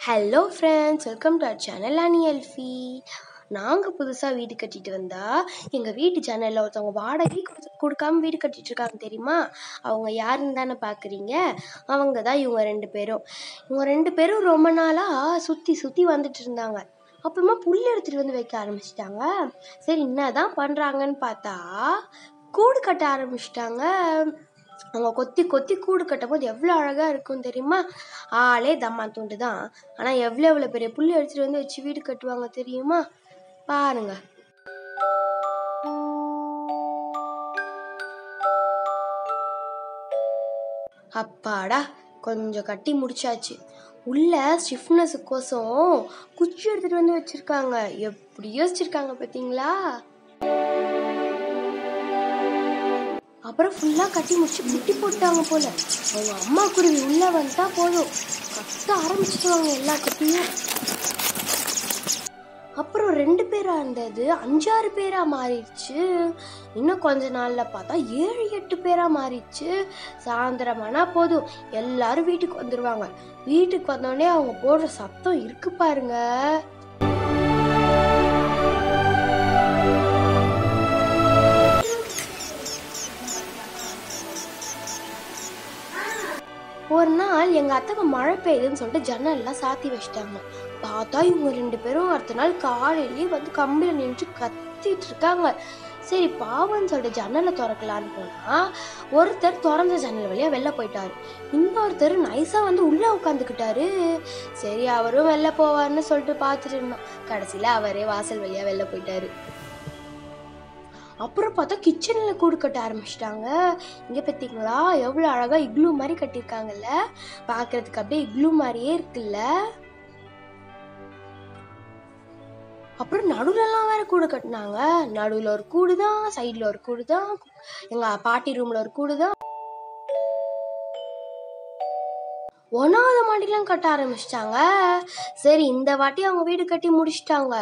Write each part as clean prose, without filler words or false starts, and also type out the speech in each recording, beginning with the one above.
Hello friends, welcome to our channel அனி எல்ஃபி. நாங்கள் புதுசாக வீடு கட்டிட்டு வந்தால் எங்கள் வீட்டு சேனலில் ஒருத்தவங்க வாடகை கொடுக்காம வீடு கட்டிட்டு இருக்காங்க தெரியுமா? அவங்க யாருன்னு தானே பார்க்குறீங்க? அவங்க தான் இவங்க ரெண்டு பேரும் ரொம்ப நாளாக சுற்றி வந்துட்டு இருந்தாங்க. அப்புறமா புல் எடுத்துகிட்டு வந்து வைக்க ஆரம்பிச்சிட்டாங்க. சரி, என்னதான் பண்ணுறாங்கன்னு பார்த்தா கூடு கட்ட ஆரம்பிச்சிட்டாங்க. அவங்க கொத்தி கொத்தி கூடு கட்டும் போது எவ்வளோ அழகாக இருக்கும் தெரியுமா? ஆளே தம்மா தூண்டு தான், ஆனால் எவ்வளோ பெரிய புல் எடுத்துகிட்டு வந்து வச்சு வீடு கட்டுவாங்க தெரியுமா? பாருங்க. அப்பாடா, கொஞ்சம் கட்டி முடிச்சாச்சு. உள்ள ஸ்டிஃப்னஸுக்கோசம் குச்சி எடுத்துகிட்டு வந்து வச்சுருக்காங்க. எப்படி யோசிச்சிருக்காங்க பார்த்தீங்களா? அப்புறம் ஃபுல்லாக கட்டி முடிச்சு குட்டி போட்டாங்க போல. அவங்க அம்மா குருவி உள்ளே வந்துட்டா போதும், கத்த ஆரம்பிச்சிடுவாங்க எல்லா குட்டியும். அப்புறம் 2 பேராக இருந்தது 5-6 பேராக மாறிடுச்சு. இன்னும் கொஞ்ச நாளில் பார்த்தா 7-8 பேராக மாறிடுச்சு. சாயந்தரமானா போதும், எல்லாரும் வீட்டுக்கு வந்துடுவாங்க. வீட்டுக்கு வந்தோடனே அவங்க போடுற சத்தம் இருக்கு பாருங்க. ஒரு நாள் எங்கள் அத்தைக்கு மழை பெய்யுதுன்னு சொல்லிட்டு ஜன்னல்லாம் சாத்தி வச்சிட்டாங்க. பார்த்தா இவங்க 2 பேரும் அடுத்த நாள் காலையிலேயே வந்து கம்பியில் நின்று கத்திட்டு இருக்காங்க. சரி, பாவம்னு சொல்லிட்டு ஜன்னலை திறக்கலான்னு போனால் ஒருத்தர் திறந்த ஜன்னல் வழியாக வெளில போயிட்டாரு. இன்னொருத்தர் நைஸாக வந்து உள்ளே உட்காந்துக்கிட்டாரு. சரி, அவரும் வெளில போவார்னு சொல்லிட்டு பார்த்துட்டு இருந்தோம். கடைசியில் அவரே வாசல் வழியாக வெளில போயிட்டாரு. அப்புறம் பார்த்தா கிச்சனில் கூடு கட்ட ஆரம்பிச்சிட்டாங்க. இங்கே பார்த்தீங்களா, எவ்வளோ அழகாக இக்ளூ மாதிரி கட்டியிருக்காங்கல்ல? பார்க்கறதுக்கு அப்படியே இக்ளூ மாதிரியே இருக்குல்ல? அப்புறம் நடுவுலலாம் வேற கூடு கட்டினாங்க. நடுவில் ஒரு கூடு தான், சைடில் ஒரு கூடு தான், எங்கள் பாட்டி ரூமில் ஒரு கூடு தான். 1வது மாடிலாம் கட்ட ஆரம்பிச்சிட்டாங்க. சரி, இந்த வாட்டி அவங்க வீடு கட்டி முடிச்சிட்டாங்க.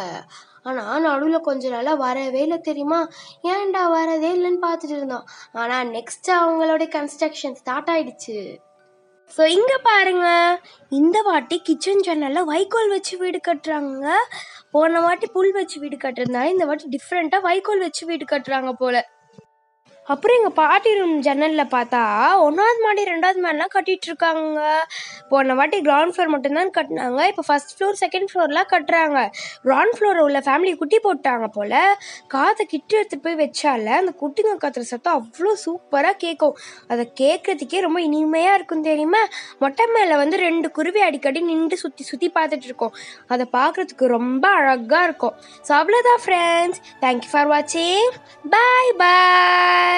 ஆனால் நடுவில் கொஞ்ச நாளாக வரவே இல்லை தெரியுமா? ஏன்டா வரதே இல்லைன்னு பார்த்துட்டு இருந்தோம். ஆனால் நெக்ஸ்ட் அவங்களோட கன்ஸ்ட்ரக்ஷன் ஸ்டார்ட் ஆயிடுச்சு. ஸோ இங்கே பாருங்க, இந்த வாட்டி கிச்சன் ஜன்னலில் வைக்கோல் வச்சு வீடு கட்டுறாங்க. போன வாட்டி புல் வச்சு வீடு கட்டுறதுனால இந்த வாட்டி டிஃப்ரெண்ட்டாக வைக்கோல் வச்சு வீடு கட்டுறாங்க போல. அப்புறம் எங்கள் பாட்டி ரூம் ஜன்னலில் பார்த்தா 1வது மாடி 2வது மாடிலாம் கட்டிகிட்டு இருக்காங்க. போன வாட்டி கிரவுண்ட் ஃப்ளோர் மட்டும்தான் கட்டினாங்க. இப்போ ஃபர்ஸ்ட் ஃப்ளோர், செகண்ட் ஃப்ளோர்லாம் கட்டுறாங்க. கிரவுண்ட் ஃப்ளோர் உள்ள ஃபேமிலி குட்டி போட்டாங்க போல். காற்றை கிட்ட எடுத்துகிட்டு போய் வச்சால அந்த குட்டிங்க கத்துற சத்தம் அவ்வளோ சூப்பராக கேட்கும். அதை கேட்கறதுக்கே ரொம்ப இனிமையாக இருக்கும் தெரியுமா? மொட்டை மேலே வந்து 2 குருவி அடிக்கடி நின்று சுற்றி பார்த்துட்டு இருக்கோம். அதை பார்க்குறதுக்கு ரொம்ப அழகாக இருக்கும். ஸோ அவ்வளோதான் ஃப்ரெண்ட்ஸ். தேங்க்யூ ஃபார் வாட்சிங். பாய் பாய்.